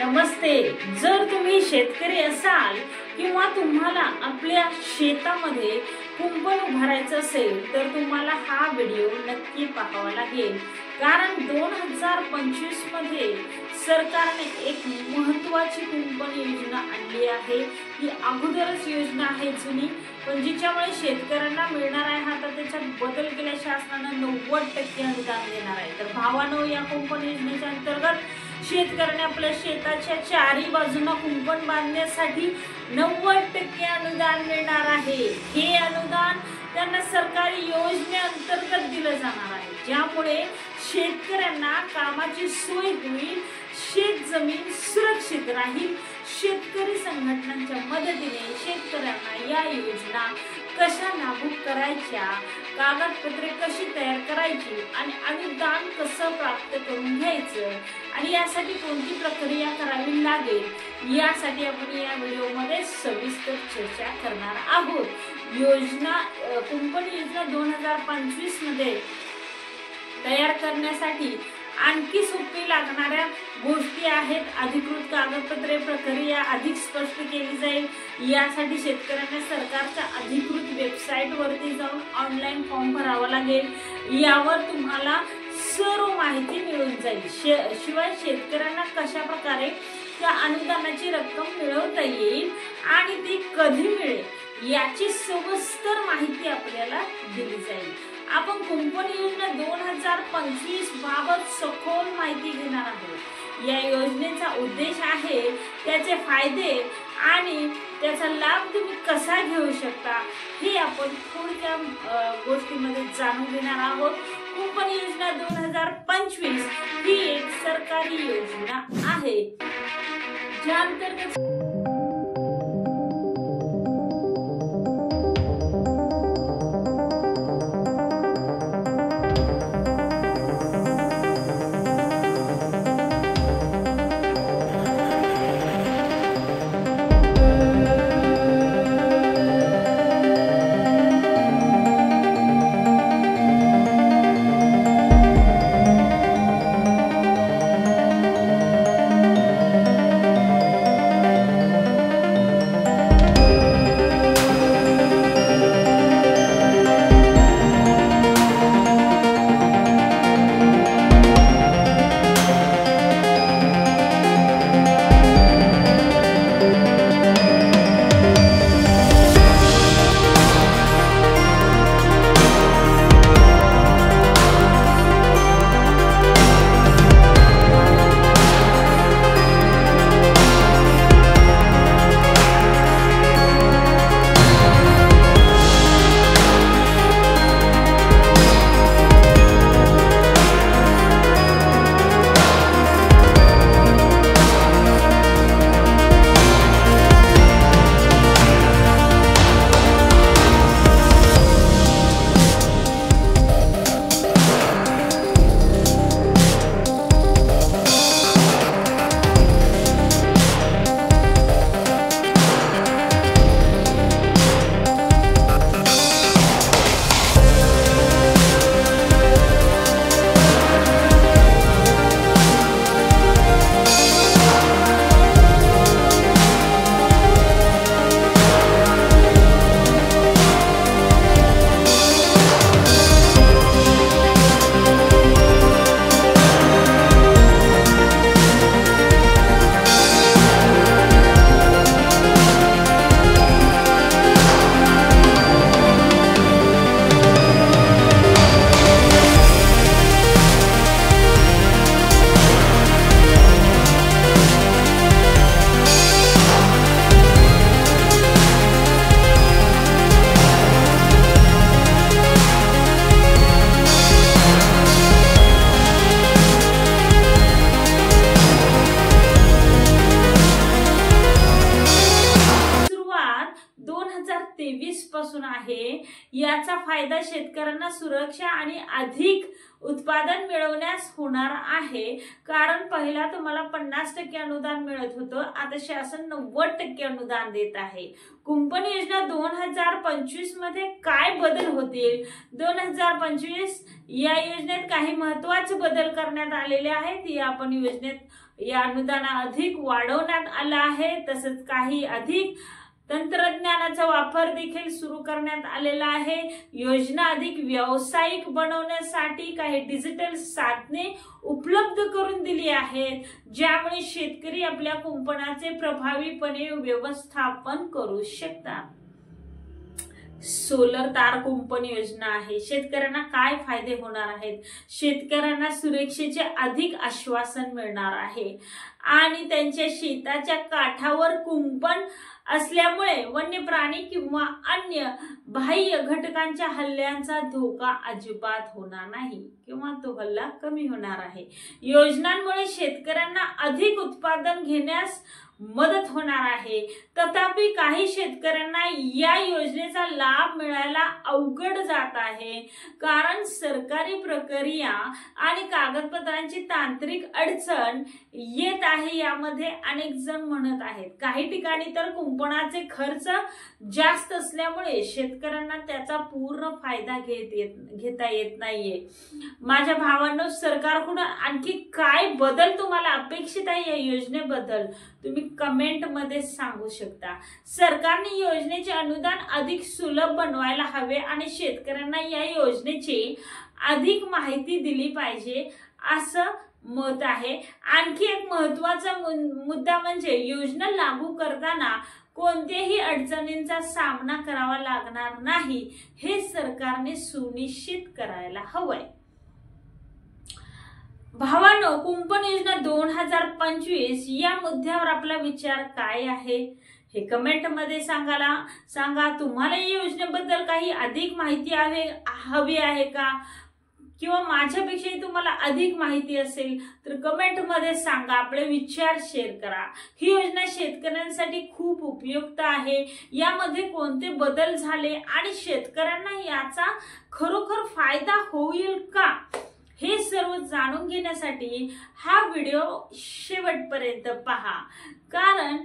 नमस्ते। जर तुम्ही शेतकरी असाल किंवा तुम्हाला आपल्या शेतामध्ये कुंपण उभारायचं असेल तर तुम्हाला हा व्हिडिओ नक्की पाहावा लागेल, कारण 2025 मध्ये सरकारने एक महत्त्वाची कुंपण योजना आणली आहे। ही अगोदरच योजना आहे जुनी, पण जिच्यामुळे शेतकऱ्यांना मिळणार आहे हा तर त्याच्यात बदल केल्या शासनाने 90% अनुदान देणार आहे। तर भावांनो, या कुंपण योजनेच्या अंतर्गत शेतकऱ्यांना आपल्या शेताच्या चारी बाजूंना कुंपण बांधण्यासाठी 90% अनुदान मिळणार आहे। हे अनुदान त्यांना सरकारी योजनेअंतर्गत दिलं जाणार आहे, ज्यामुळे शेतकऱ्यांना कामाची सोय होईल, शेत जमीन सुरक्षित राहील। शेतकरी संघटनांच्या मदतीने शेतकऱ्यांना या योजना कशा लागू करायच्या, कागदपत्रे कशी तयार करायची आणि अनुदान कसं प्राप्त करून घ्यायचं आणि यासाठी कोणती प्रक्रिया करावी लागेल, यासाठी आपण या व्हिडिओमध्ये सविस्तर चर्चा करणार आहोत। कुंपण योजना 2025 मध्ये तयार करण्यासाठी आणखी सोपी लागणाऱ्या गोष्टी आहेत। अधिकृत कागदपत्रे प्रक्रिया अधिक स्पष्ट केली जाईल। यासाठी शेतकऱ्यांना सरकारच्या अधिकृत वेबसाईट वरती जाऊन ऑनलाईन फॉर्म भरावा लागेल। यावर तुम्हाला सर्व माहिती मिळून जाईल। शिवाय शेतकऱ्यांना कशा प्रकारे त्या अनुदानाची रक्कम मिळवता येईल आणि ती कधी मिळेल याची सविस्तर माहिती आपल्याला दिली जाईल। आपण कुंपण योजना 2025 बाबत सखोल माहिती घेणार आहोत। या योजनेचा उद्देश आहे, त्याचे फायदे आणि त्याचा लाभ तुम्ही कसा घेऊ शकता हे आपण थोड्या गोष्टींमध्ये जाणून घेणार आहोत। कुंपण योजना 2025 ही एक सरकारी योजना आहे, ज्या अंतर्गत पासून आहे। याचा फायदा शेतकऱ्यांना सुरक्षा आणि अधिक उत्पादन मिळवण्यास होणार आहे, कारण पहिला तुम्हाला 50% अनुदान मिळत होतं, आता शासन 90% अनुदान देत आहे। कुंपण योजना 2025 मध्ये काय बदल होतील? 2025 या योजनेत काही महत्त्वाचे बदल करण्यात आलेले आहेत। या आपण योजनेत या अनुदान अधिक वाढवण्यात आला आहे, तसंच काही अधिक तंत्रज्ञानाचा वापर देखील सुरू करण्यात आलेला आहे। योजना अधिक व्यावसायिक बनवण्यासाठी काही डिजिटल साधने उपलब्ध करून दिली आहेत, ज्यामुळे शेतकरी आपल्या कुंपणाचे प्रभावीपणे व्यवस्थापन करू शकतात। सोलर तार कुंपण योजना आहे। शेतकऱ्यांना काय फायदे होणार आहेत? शेतकऱ्यांना सुरक्षेचे अधिक आश्वासन मिळणार आहे आणि त्यांच्या शेताच्या काठावर कुंपण असल्यामुळे वन्य प्राणी किंवा अन्य बाह्य घटकांच्या हल्ल्यांचा धोका अजिबात होणार नाही किंवा तो हल्ला कमी होणार आहे। योजनांमुळे शेतकऱ्यांना अधिक उत्पादन घेण्यास मदत होणार आहे, तथापि काही शेतकऱ्यांना या योजनेचा लाभ मिळायला अवघड जात आहे, कारण सरकारी प्रक्रिया आणि कागदपत्रांची तांत्रिक अडचण येत आहे। यामध्ये अनेक जण म्हणत आहेत, काही ठिकाणी तर कुंपणाचे खर्च जास्त असल्यामुळे शेतकऱ्यांना त्याचा पूर्ण फायदा घेता येत नाहीये। माझ्या भावांनो, सरकारकडून आणखी काय बदल तुम्हाला अपेक्षित आहे या योजनेबद्दल तुम्ही कमेंट मध्ये सांगू शकता। सरकारने योजनेचे अनुदान अधिक सुलभ बनवायला हवे आणि शेतकऱ्यांना या योजनेची अधिक माहिती दिली पाहिजे असं मत आहे। आणखी एक महत्त्वाचा मुद्दा म्हणजे योजना लागू करताना कोणत्याही अडचणींचा सामना करावा लागणार नाही, हे सरकारने सुनिश्चित करायला हवंय। भावांनो, कुंपण योजना 2025 या मुद्द्यावर आपला विचार काय आहे हे कमेंट मध्ये सांगा। तुम्हाला या योजनेबद्दल काही अधिक माहिती हवी आहे का, किंवा माझ्यापेक्षाही तुम्हाला अधिक माहिती असेल तर कमेंट मध्ये सांगा, आपले विचार शेअर करा। ही योजना शेतकऱ्यांसाठी खूप उपयुक्त आहे। यामध्ये कोणते बदल झाले आणि शेतकऱ्यांना याचा खरोखर फायदा होईल का, हे सर्व जाणून घेण्यासाठी हा व्हिडिओ शेवटपर्यंत पहा, कारण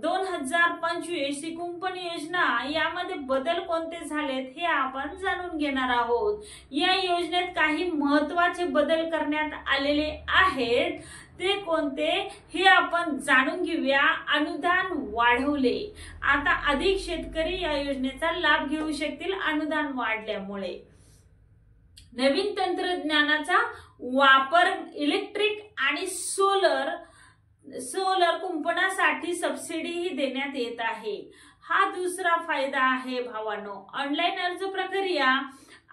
2025 ही कुंपण योजना यामध्ये बदल कोणते झालेत हे आपण जाणून घेणार आहोत। या योजनेत काही महत्त्वाचे बदल करण्यात आलेले आहेत, ते कोणते हे आपण जाणून घेऊया। अनुदान वाढवले, आता अधिक शेतकरी या योजनेचा लाभ घेऊ शकतील अनुदान वाढल्यामुळे। नवीन तंत्रज्ञानाचा वापर, इलेक्ट्रिक आणि सोलर कुंपणासाठी सबसिडी ही देण्यात येत आहे। हा दुसरा फायदा आहे भावांनो। ऑनलाईन अर्ज प्रक्रिया,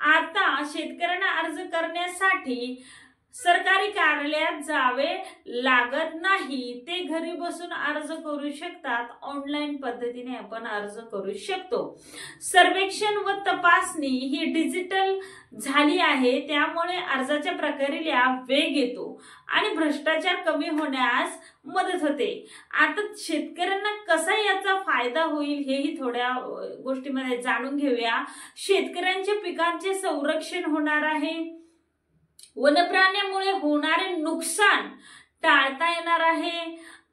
आता शेतकऱ्यांना अर्ज करण्यासाठी सरकारी कार्यालयात जावे लागत नाही, ते घरी बसून अर्ज करू शकतात। ऑनलाईन पद्धतीने आपण अर्ज करू शकतो। सर्वेक्षण व तपासणी ही डिजिटल झाली आहे, त्यामुळे अर्जाच्या प्रक्रियेला वेग येतो आणि भ्रष्टाचार कमी होण्यास मदत होते। आता शेतकऱ्यांना कसा याचा फायदा होईल हेही थोड्या गोष्टीमध्ये जाणून घेऊया। शेतकऱ्यांच्या पिकांचे संरक्षण होणार आहे, वनप्राण्यामुळे होणारे नुकसान टाळता येणार आहे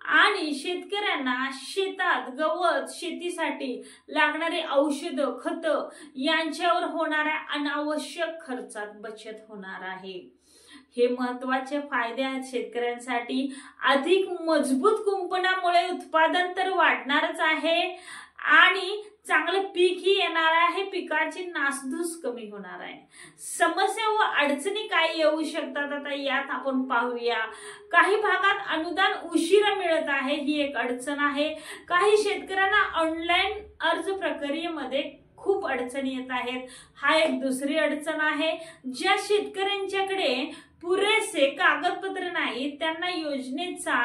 आणि शेतकऱ्यांना शेतात गवत, शेतीसाठी लागणारे औषध, खत यांच्यावर होणाऱ्या अनावश्यक खर्चात बचत होणार आहे। हे महत्त्वाचे फायदे आहेत शेतकऱ्यांसाठी। अधिक मजबूत कुंपणामुळे उत्पादन तर वाढणारच आहे आणि चांगलं पीकही येणार आहे, पिकाची नासधूस कमी होणार आहे। समस्या व अडचणी काय येऊ शकतात आता यात आपण पाहूया। काही भागात अनुदान उशिरा मिळत आहे, ही एक अडचण आहे। काही शेतकऱ्यांना ऑनलाईन अर्ज प्रक्रियेमध्ये खूप अडचणी येत आहेत, हा एक दुसरी अडचण आहे। ज्या शेतकऱ्यांच्याकडे पुरेसे कागदपत्र नाही त्यांना योजनेचा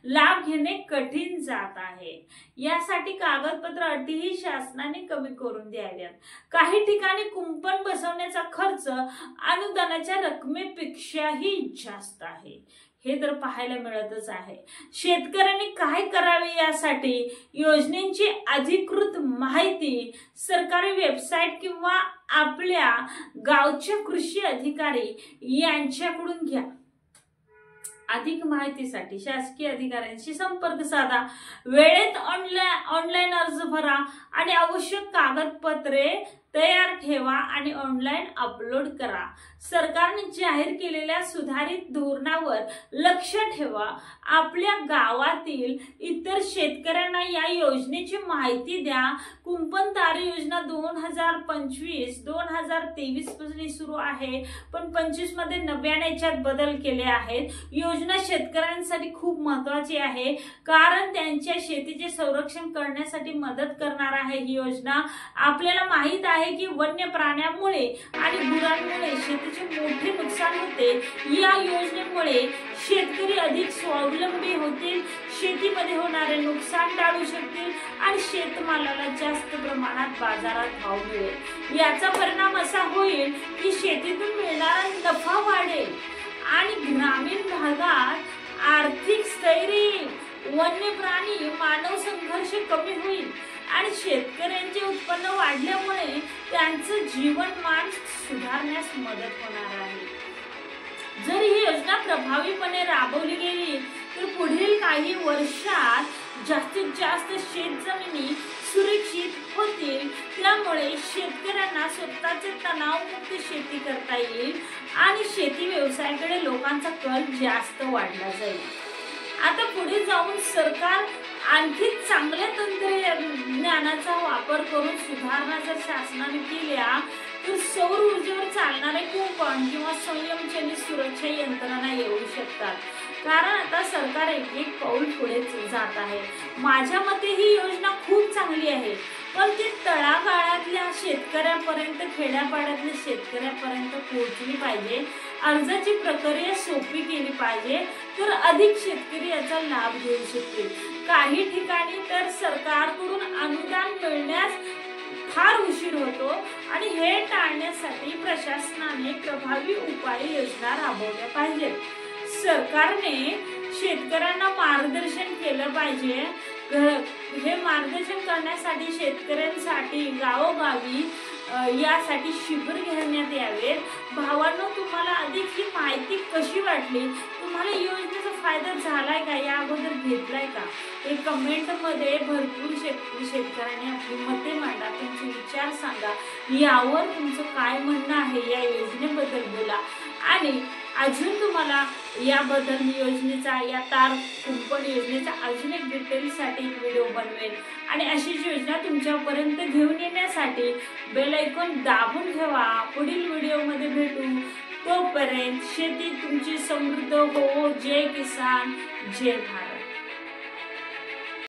लाभ घेणे कठीण जात आहे। यासाठी कागदपत्र अटीही शासनाने कमी करून द्याव्यात। काही ठिकाणी कुंपण बसवण्याचा खर्च अनुदानाच्या रकमेपेक्षाही जास्त आहे, हे तर पाहायला मिळतच आहे। शेतकऱ्यांनी काय करावे यासाठी योजनेची अधिकृत माहिती सरकारी वेबसाईट किंवा आपल्या गावच्या कृषी अधिकारी यांच्याकडून घ्या। अधिक माहितीसाठी शासकीय अधिकाऱ्यांशी संपर्क साधा, वेळेत ऑनलाईन अर्ज भरा आणि आवश्यक कागदपत्रे तयार ठेवा आणि ऑनलाईन अपलोड करा। सरकारने जाहीर केलेल्या सुधारित धोरणावर लक्ष ठेवा। आपल्या गावातील इतर शेतकऱ्यांना या योजनेची माहिती द्या। कुंपण तारे योजना 2025-2023 पासून सुरू आहे, पण 25 मध्ये नव्याने याच्यात बदल केले आहेत। योजना शेतकऱ्यांसाठी खूप महत्त्वाची आहे, कारण त्यांच्या शेतीचे संरक्षण करण्यासाठी मदत करणार आहे ही योजना। आपल्याला माहित आहे की वन्य प्राण्यांमुळे आणि गुरांमुळे शेतीचे मोठे नुकसान होते। या योजनेमुळे शेतकरी अधिक स्वावलंबी होतील, शेतीमध्ये होणारे नुकसान टाळू शकतील आणि शेतमालाला जास्त प्रमाणात बाजारात भाव मिळेल। याचा परिणाम असा होईल की शेतीतून मिळणारा नफा वाढेल आणि ग्रामीण भागात आर्थिक स्थैर्य येईल, वन्य प्राणी मानव संघर्ष कमी होईल आणि शेतकऱ्यांचे उत्पन्न वाढल्यामुळे त्यांचं जीवनमान सुधारण्यास मदत होणार आहे। जर ही योजना प्रभावीपणे राबवली गेली तर पुढील काही वर्षात जास्तीत जास्त शेतजमिनी सुरक्षित होतील। त्यामुळे शेतकऱ्यांना स्वतःचे तणावमुक्त शेती करता येईल आणि शेती व्यवसायाकडे लोकांचा कल जास्त वाढला जाईल। आता पुढे जाऊन सरकार आणखी चांगल्या तंत्रज्ञानाचा वापर करून सुधारणा जर शासनाने केल्या तर सौर ऊर्जेवर चालणारे कुंपण किंवा स्वयंचलित सुरक्षा यंत्रणा येऊ शकतात, कारण आता सरकार एक पाऊल पुढे जात आहे। माझ्या मते ही योजना खूप चांगली आहे, पण ती तळागाळातल्या शेतकऱ्यापर्यंत, खेड्यापाड्यातल्या शेतकऱ्यापर्यंत पोहोचली पाहिजे। अर्जाची प्रक्रिया सोपी केली पाहिजे तर अधिक शेतकरी याचा लाभ घेऊ शकतील। काही ठिकाणी तर सरकारकडून अनुदान मिळण्यास फार उशीर होतो आणि हे टाळण्यासाठी प्रशासनाने प्रभावी उपाययोजना राबवल्या पाहिजेत। सरकारने शेतकऱ्यांना मार्गदर्शन केलं पाहिजे। हे मार्गदर्शन करण्यासाठी शेतकऱ्यांसाठी गावोगावी यासाठी शिबिर घेण्यात यावेत। भावांनो, तुम्हाला अधिक ही माहिती कशी वाटली? तुम्हाला योजनेचा फायदा झालाय का? या अगोदर घेतलाय का? हे कमेंट मध्ये भरपूर शेतकऱ्यांनी आपली मते मांडा, तुमचे विचार सांगा, यावर तुमचं काय म्हणणं आहे या योजनेबद्दल बोला। आणि अजून तुम्हाला याबद्दल योजनेचा, या तार कुंपण योजनेचा अजून एक डिटेल्ससाठी एक व्हिडिओ बनवेल आणि अशीच योजना तुमच्यापर्यंत घेऊन येण्यासाठी बेल आयकॉन दाबून ठेवा। पुढील व्हिडिओमध्ये भेटू, तोपर्यंत शेती तुमची समृद्ध हो। जय किसान, जय भारत।